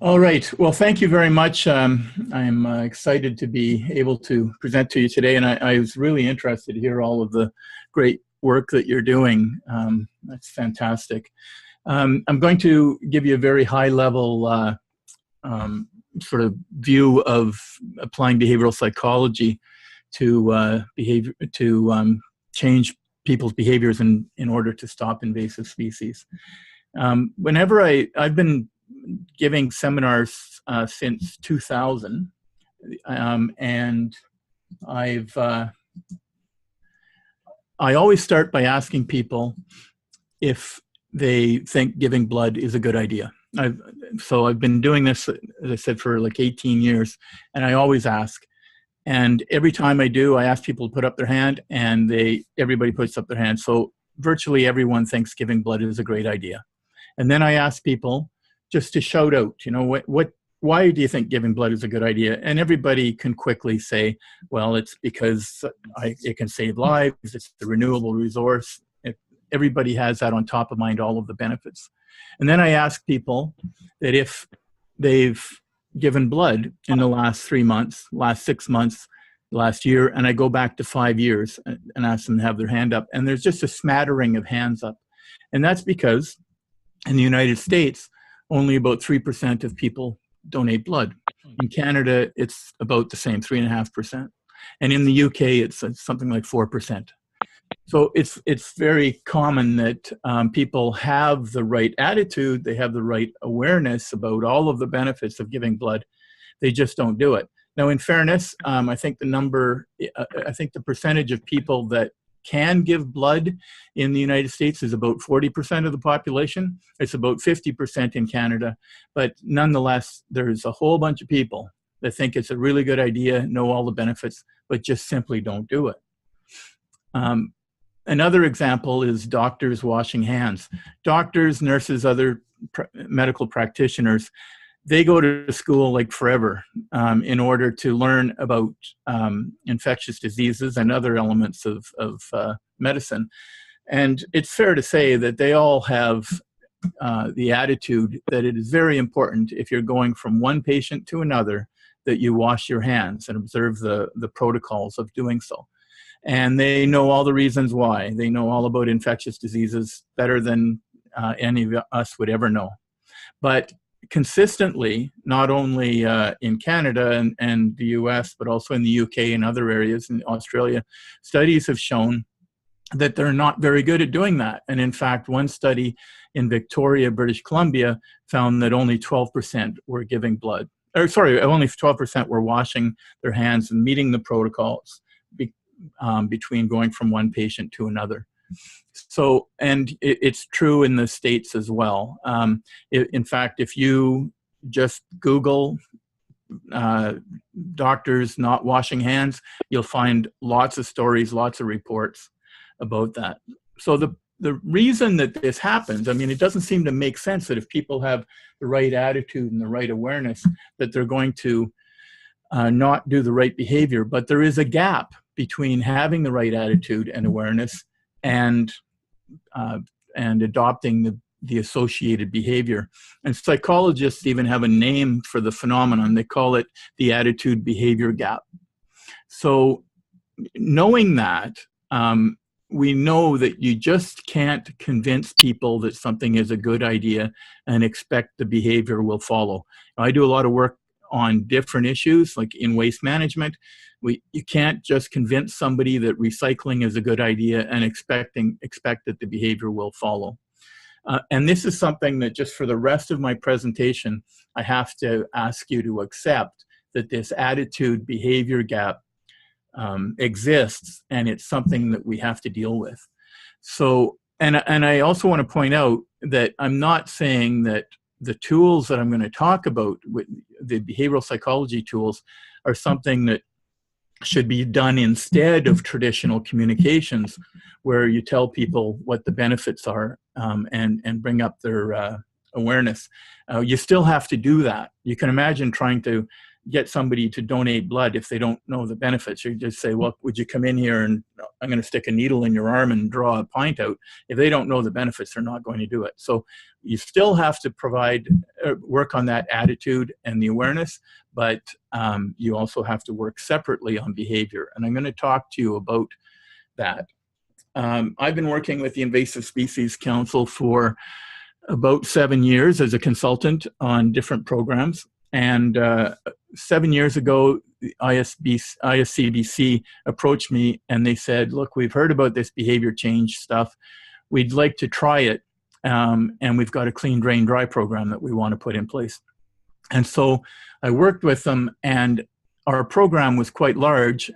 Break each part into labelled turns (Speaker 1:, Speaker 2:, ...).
Speaker 1: All right. Well, thank you very much. I'm excited to be able to present to you today, and I was really interested to hear all of the great work that you're doing. That's fantastic. I'm going to give you a very high-level sort of view of applying behavioral psychology to behavior change people's behaviors in order to stop invasive species. Whenever I've been giving seminars since 2000, and I always start by asking people if they think giving blood is a good idea. So I've been doing this, as I said, for like 18 years, and I always ask. And every time I do, I ask people to put up their hand, and everybody puts up their hand. So virtually everyone thinks giving blood is a great idea. And then I ask people just to shout out, why do you think giving blood is a good idea? And everybody can quickly say, well, it's because it can save lives, it's the renewable resource. Everybody has that on top of mind, all of the benefits. And then I ask people that if they've given blood in the last 3 months, last 6 months, last year, and I go back to 5 years and ask them to have their hand up. And there's just a smattering of hands up. And that's because in the United States, only about 3% of people donate blood. In Canada, it's about the same, 3.5%. And in the UK, it's something like 4%. So it's very common that people have the right attitude, they have the right awareness about all of the benefits of giving blood. They just don't do it. Now, in fairness, I think the percentage of people that can give blood in the United States is about 40% of the population. It's about 50% in Canada. But nonetheless, there's a whole bunch of people that think it's a really good idea, know all the benefits, but just simply don't do it. Another example is doctors washing hands. Doctors, nurses, other medical practitioners, they go to school like forever in order to learn about infectious diseases and other elements of medicine. And it's fair to say that they all have the attitude that it is very important, if you're going from one patient to another, that you wash your hands and observe the protocols of doing so. And they know all the reasons why. They know all about infectious diseases better than any of us would ever know. But consistently, not only in Canada and the US, but also in the UK and other areas in Australia, studies have shown that they're not very good at doing that. And in fact, one study in Victoria, British Columbia, found that only 12% were giving blood. Only 12% were washing their hands and meeting the protocols between going from one patient to another. So, and it's true in the States as well. In fact, if you just Google doctors not washing hands, you'll find lots of stories, lots of reports about that. So the reason that this happens, I mean, it doesn't seem to make sense that if people have the right attitude and the right awareness, that they're going to not do the right behavior. But there is a gap between having the right attitude and awareness and adopting the associated behavior. And psychologists even have a name for the phenomenon. They call it the attitude behavior gap. So knowing that, we know that you just can't convince people that something is a good idea and expect the behavior will follow. I do a lot of work on different issues, like in waste management. You can't just convince somebody that recycling is a good idea and expect that the behavior will follow. And this is something that just for the rest of my presentation, I have to ask you to accept that this attitude behavior gap exists, and it's something that we have to deal with. So, and I also want to point out that I'm not saying that the tools that I'm going to talk about, the behavioral psychology tools, are something that should be done instead of traditional communications, where you tell people what the benefits are and bring up their awareness. You still have to do that. You can imagine trying to get somebody to donate blood if they don't know the benefits. You just say, well, would you come in here and I'm going to stick a needle in your arm and draw a pint out. If they don't know the benefits, they're not going to do it. So you still have to provide, work on that attitude and the awareness, but you also have to work separately on behavior. And I'm going to talk to you about that. I've been working with the Invasive Species Council for about 7 years as a consultant on different programs. And 7 years ago, the ISCBC approached me and they said, look, we've heard about this behavior change stuff. We'd like to try it. And we've got a clean, drain, dry program that we want to put in place. And so I worked with them, and our program was quite large,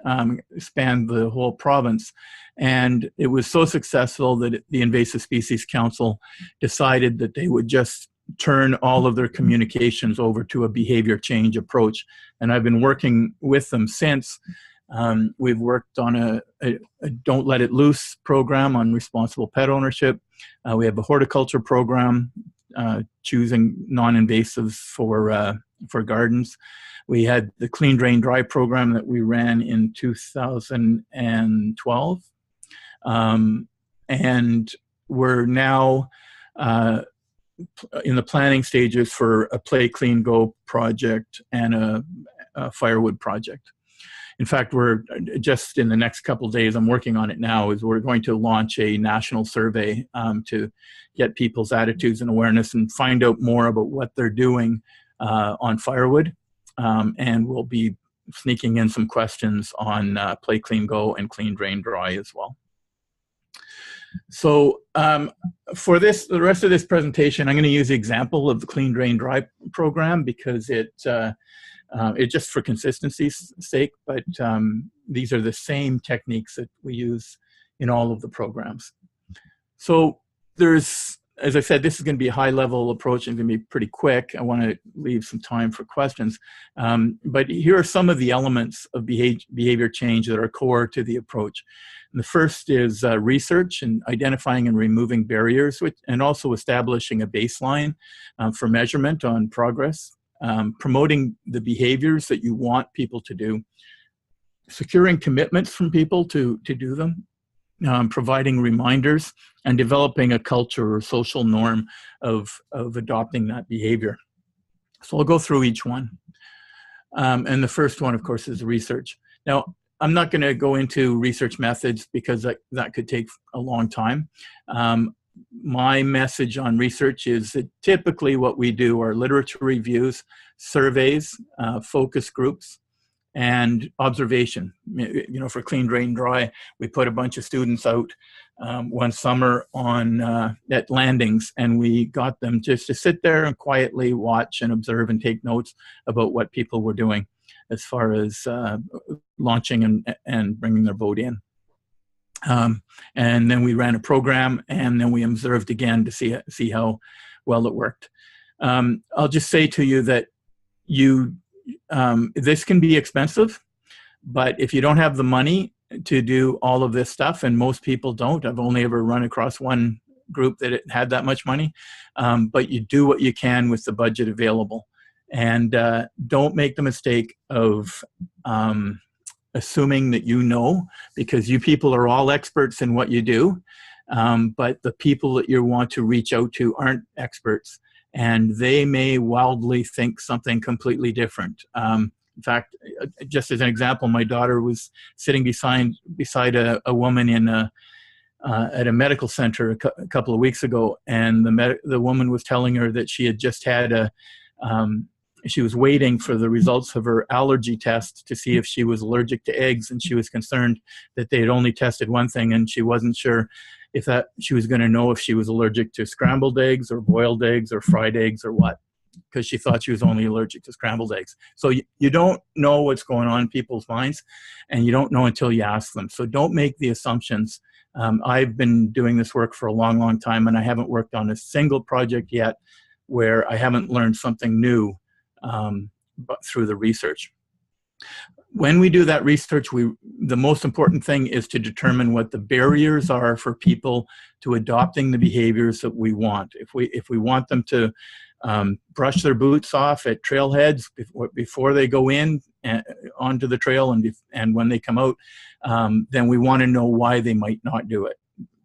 Speaker 1: spanned the whole province. And it was so successful that the Invasive Species Council decided that they would just turn all of their communications over to a behavior change approach. And I've been working with them since. We've worked on a Don't Let It Loose program on responsible pet ownership. We have a horticulture program, choosing non-invasives for gardens. We had the Clean Drain Dry program that we ran in 2012. And we're now in the planning stages for a Play Clean Go project and a firewood project. In fact, we're just in the next couple of days, I'm working on it now, is we're going to launch a national survey to get people's attitudes and awareness and find out more about what they're doing on firewood. And we'll be sneaking in some questions on Play Clean Go and Clean Drain Dry as well. So for this, the rest of this presentation, I'm going to use the example of the Clean Drain Dry program because it's just for consistency's sake, but these are the same techniques that we use in all of the programs. So there's, as I said, this is going to be a high-level approach and going to be pretty quick. I want to leave some time for questions. But here are some of the elements of behavior change that are core to the approach. And the first is research and identifying and removing barriers, and also establishing a baseline for measurement on progress, promoting the behaviors that you want people to do, securing commitments from people to do them, providing reminders, and developing a culture or social norm of adopting that behavior. So I'll go through each one. And the first one, of course, is research. Now, I'm not going to go into research methods because that could take a long time. My message on research is that typically what we do are literature reviews, surveys, focus groups, and observation. You know, for Clean Drain Dry, we put a bunch of students out one summer on at landings, and we got them just to sit there and quietly watch and observe and take notes about what people were doing as far as launching and bringing their boat in. And then we ran a program, and then we observed again to see how well it worked. I'll just say to you that this can be expensive, but if you don't have the money to do all of this stuff, and most people don't, I've only ever run across one group that had that much money, but you do what you can with the budget available. And don't make the mistake of assuming that you know, because you people are all experts in what you do, but the people that you want to reach out to aren't experts, and they may wildly think something completely different. In fact, just as an example, my daughter was sitting beside a woman in at a medical center a couple of weeks ago, and the woman was telling her that she had just had she was waiting for the results of her allergy test to see if she was allergic to eggs, and she was concerned that they had only tested one thing, and she wasn't sure if she was going to know if she was allergic to scrambled eggs or boiled eggs or fried eggs or what, because she thought she was only allergic to scrambled eggs. So you don't know what's going on in people's minds, and you don't know until you ask them. So don't make the assumptions. I've been doing this work for a long, long time, and I haven't worked on a single project yet where I haven't learned something new but through the research. When we do that research, the most important thing is to determine what the barriers are for people to adopting the behaviors that we want. If we want them to brush their boots off at trailheads before they go in onto the trail, and when they come out, then we want to know why they might not do it.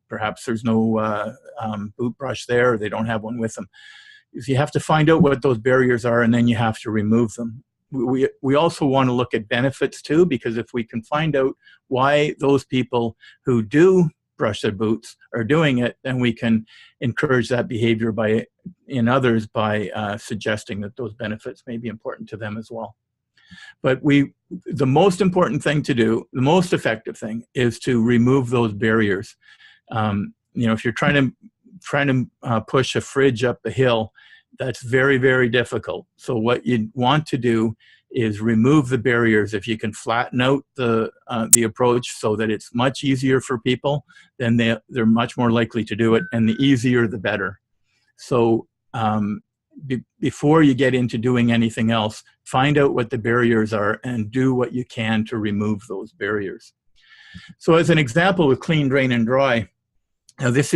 Speaker 1: Perhaps there's no boot brush there, or they don't have one with them. You have to find out what those barriers are, and then you have to remove them. We also want to look at benefits too, because if we can find out why those people who do brush their boots are doing it, then we can encourage that behavior in others by suggesting that those benefits may be important to them as well. But the most important thing to do, the most effective thing, is to remove those barriers. If you're trying to push a fridge up a hill, that's very, very difficult. So what you want to do is remove the barriers. If you can flatten out the approach so that it's much easier for people, then they're much more likely to do it, and the easier the better. So before you get into doing anything else, find out what the barriers are and do what you can to remove those barriers. So as an example with clean, drain, and dry, now this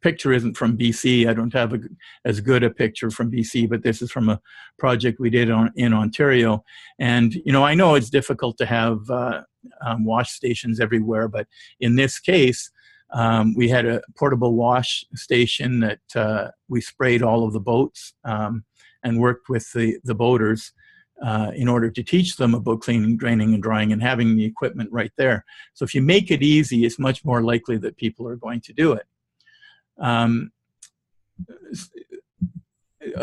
Speaker 1: picture isn't from BC. I don't have as good a picture from BC, but this is from a project we did in Ontario. And I know it's difficult to have wash stations everywhere, but in this case, we had a portable wash station that we sprayed all of the boats and worked with the boaters in order to teach them about cleaning, draining, and drying, and having the equipment right there. So if you make it easy, it's much more likely that people are going to do it.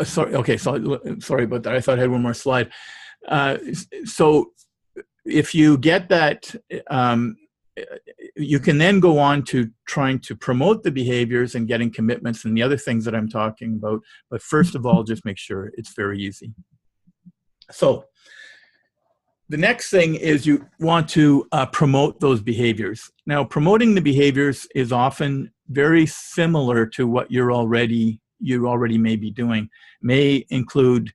Speaker 1: Sorry about that. I thought I had one more slide. So if you get that, you can then go on to trying to promote the behaviors and getting commitments and the other things that I'm talking about. But first of all, just make sure it's very easy. So the next thing is you want to promote those behaviors. Now, promoting the behaviors is often very similar to what you already may be doing. May include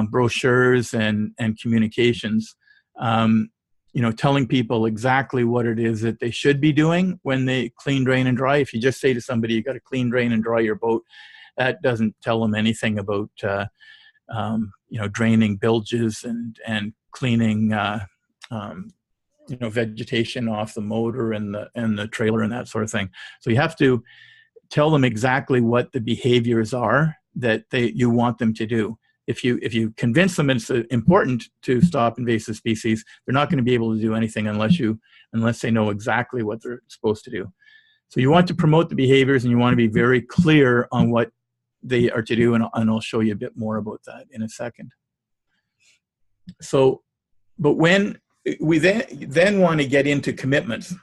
Speaker 1: brochures and communications, telling people exactly what it is that they should be doing when they clean, drain, and dry. If you just say to somebody, you got to clean, drain, and dry your boat, that doesn't tell them anything about draining bilges and cleaning, vegetation off the motor and the trailer and that sort of thing. So you have to tell them exactly what the behaviors are that you want them to do. If you convince them it's important to stop invasive species, they're not going to be able to do anything unless they know exactly what they're supposed to do. So you want to promote the behaviors, and you want to be very clear on what they are to do, and I'll show you a bit more about that in a second. So, but when we then want to get into commitments,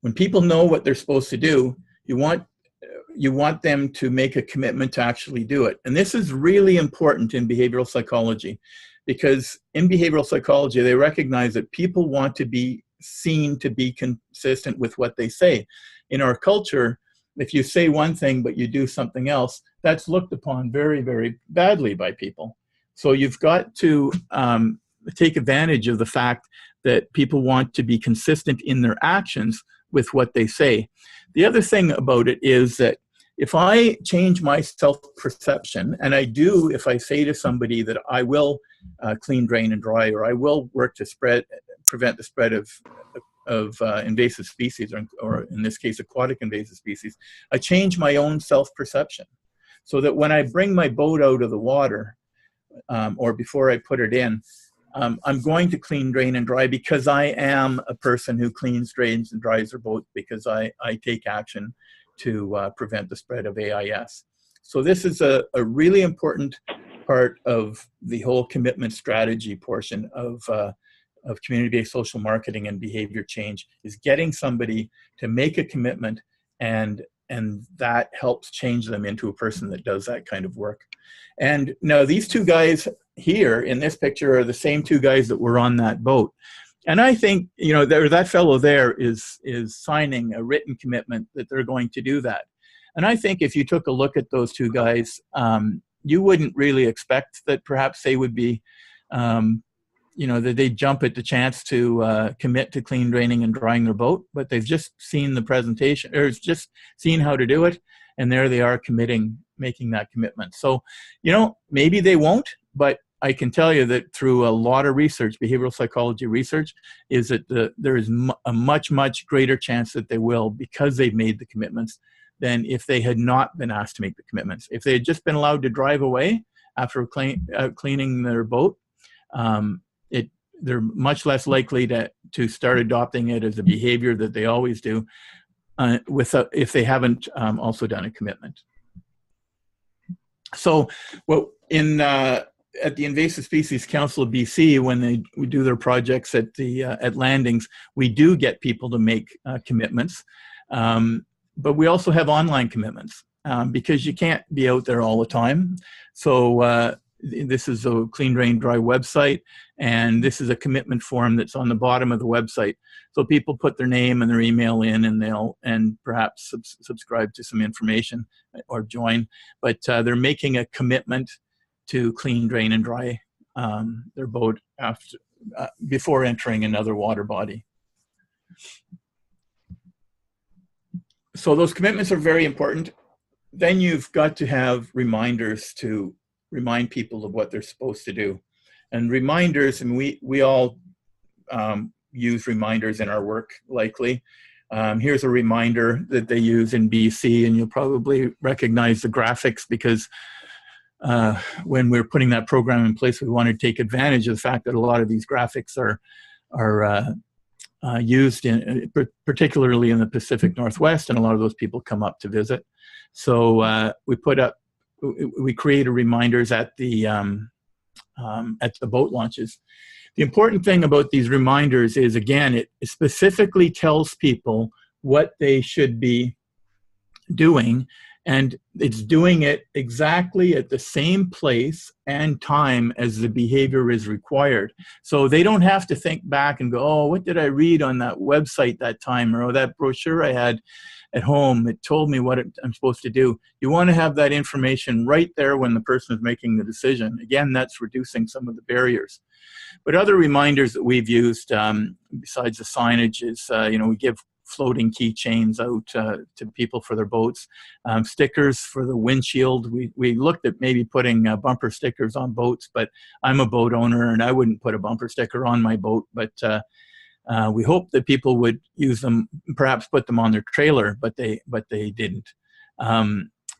Speaker 1: when people know what they're supposed to do, you want them to make a commitment to actually do it. And this is really important in behavioral psychology, because in behavioral psychology, they recognize that people want to be seen to be consistent with what they say. In our culture, if you say one thing but you do something else, that's looked upon very, very badly by people. So you've got to take advantage of the fact that people want to be consistent in their actions with what they say. The other thing about it is that if I change my self-perception, and I do if I say to somebody that I will clean, drain, and dry, or I will work to prevent the spread of invasive species, or in this case, aquatic invasive species, I change my own self-perception so that when I bring my boat out of the water, or before I put it in, I'm going to clean, drain, and dry because I am a person who cleans, drains, and dries their boat, because I take action to prevent the spread of AIS. So this is a really important part of the whole commitment strategy portion of community-based social marketing and behavior change, is getting somebody to make a commitment, and that helps change them into a person that does that kind of work. And now these two guys here in this picture are the same two guys that were on that boat. And I think, that fellow there is signing a written commitment that they're going to do that. And I think if you took a look at those two guys, you wouldn't really expect that perhaps they would be, that they'd jump at the chance to commit to clean, draining, and drying their boat, but they've just seen the presentation, or just seen how to do it, and there they are committing making that commitment. So, you know, maybe they won't, but I can tell you that through a lot of research, behavioral psychology research, is that there is a much, much greater chance that they will, because they've made the commitments, than if they had not been asked to make the commitments. If they had just been allowed to drive away after cleaning their boat, they're much less likely to start adopting it as a behavior that they always do, if they haven't also done a commitment. So, well, at the Invasive Species Council of BC, when we do their projects at landings, we do get people to make commitments, but we also have online commitments because you can't be out there all the time. So this is a Clean Drain Dry website, and this is a commitment form that's on the bottom of the website. So people put their name and their email in, and perhaps subscribe to some information or join, but they're making a commitment to clean, drain, and dry their boat before entering another water body. So those commitments are very important. Then you've got to have reminders to remind people of what they're supposed to do. And reminders, and we all use reminders in our work, likely. Here's a reminder that they use in BC, and you'll probably recognize the graphics because when we're putting that program in place, we want to take advantage of the fact that a lot of these graphics are used particularly in the Pacific Northwest, and a lot of those people come up to visit. So we create reminders at the boat launches. The important thing about these reminders is, again, it specifically tells people what they should be doing, and it's doing it exactly at the same place and time as the behavior is required. So they don't have to think back and go, oh, what did I read on that website that time? Or, oh, that brochure I had at home, it told me what I'm supposed to do. You want to have that information right there when the person is making the decision. Again, that's reducing some of the barriers. But other reminders that we've used, besides the signage, is, we give floating keychains out to people for their boats. Stickers for the windshield. We looked at maybe putting bumper stickers on boats, but I'm a boat owner and I wouldn't put a bumper sticker on my boat. But we hope that people would use them, perhaps put them on their trailer, but they didn't.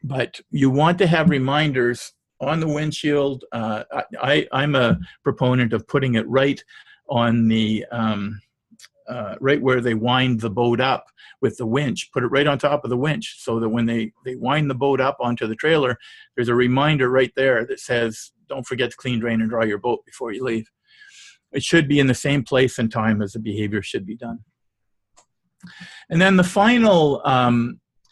Speaker 1: But you want to have reminders on the windshield. I'm a proponent of putting it right on the right where they wind the boat up with the winch. Put it right on top of the winch, so that when they wind the boat up onto the trailer, there's a reminder right there that says, don't forget to clean, drain, and dry your boat before you leave. It should be in the same place and time as the behavior should be done. And then the final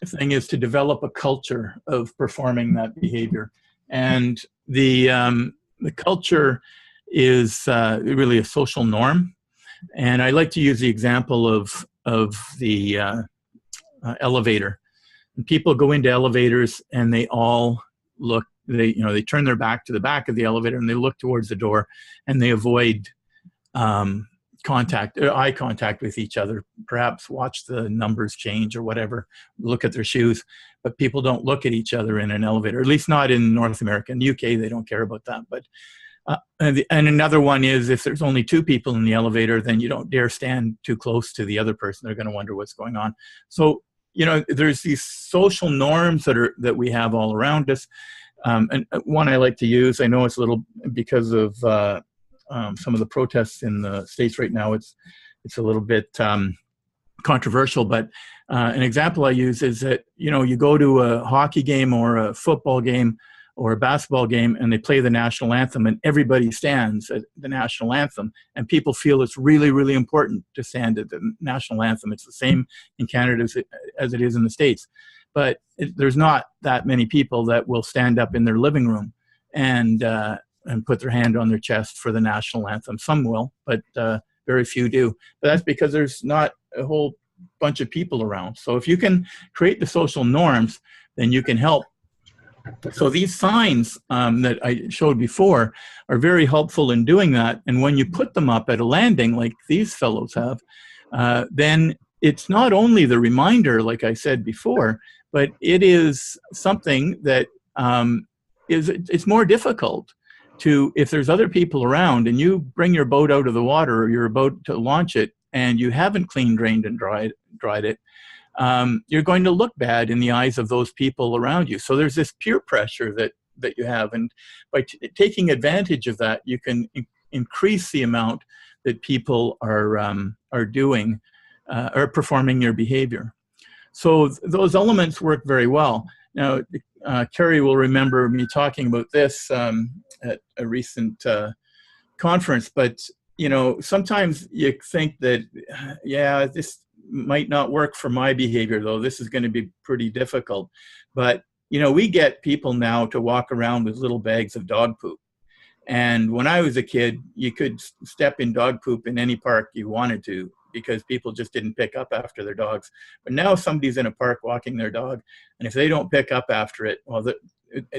Speaker 1: thing is to develop a culture of performing that behavior. And the culture is really a social norm. And I like to use the example of the elevator. And people go into elevators and they all look, they turn their back to the back of the elevator and they look towards the door, and they avoid eye contact with each other, perhaps watch the numbers change or whatever, look at their shoes. But people don't look at each other in an elevator, at least not in North America. In the UK, they don't care about that. But and another one is, if there's only two people in the elevator, then you don't dare stand too close to the other person. They're going to wonder what's going on. So, there's these social norms that we have all around us. And one I like to use, I know it's a little, because of some of the protests in the States right now, it's a little bit controversial, but an example I use is that, you go to a hockey game or a football game or a basketball game, and they play the national anthem, and everybody stands at the national anthem, and people feel it's really, really important to stand at the national anthem. It's the same in Canada as it is in the States. But there's not that many people that will stand up in their living room and put their hand on their chest for the national anthem. Some will, but very few do. But that's because there's not a whole bunch of people around. So if you can create the social norms, then you can help. So these signs that I showed before are very helpful in doing that. And when you put them up at a landing, like these fellows have, then it's not only the reminder, like I said before, but it is something that it's more difficult to, if there's other people around and you bring your boat out of the water or you're about to launch it and you haven't cleaned, drained, and dried it, you're going to look bad in the eyes of those people around you. So there's this peer pressure that you have, and by taking advantage of that, you can increase the amount that people are doing or performing your behavior. So those elements work very well. Now, Carrie will remember me talking about this at a recent conference, but sometimes you think that, yeah, this might not work for my behavior, though. This is going to be pretty difficult. But, we get people now to walk around with little bags of dog poop. And when I was a kid, you could step in dog poop in any park you wanted to because people just didn't pick up after their dogs. But now somebody's in a park walking their dog, and if they don't pick up after it, well,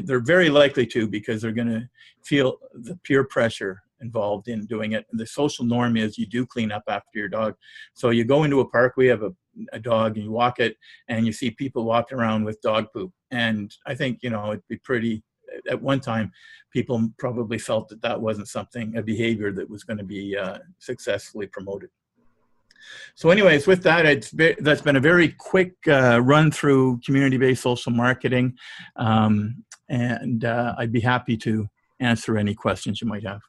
Speaker 1: they're very likely to, because they're going to feel the peer pressure involved in doing it. And the social norm is you do clean up after your dog. So you go into a park, we have a dog, and you walk it, and you see people walking around with dog poop. And I think, it'd be pretty, at one time, people probably felt that wasn't a behavior that was going to be successfully promoted. So anyways, with that, that's been a very quick run through community-based social marketing. And I'd be happy to answer any questions you might have.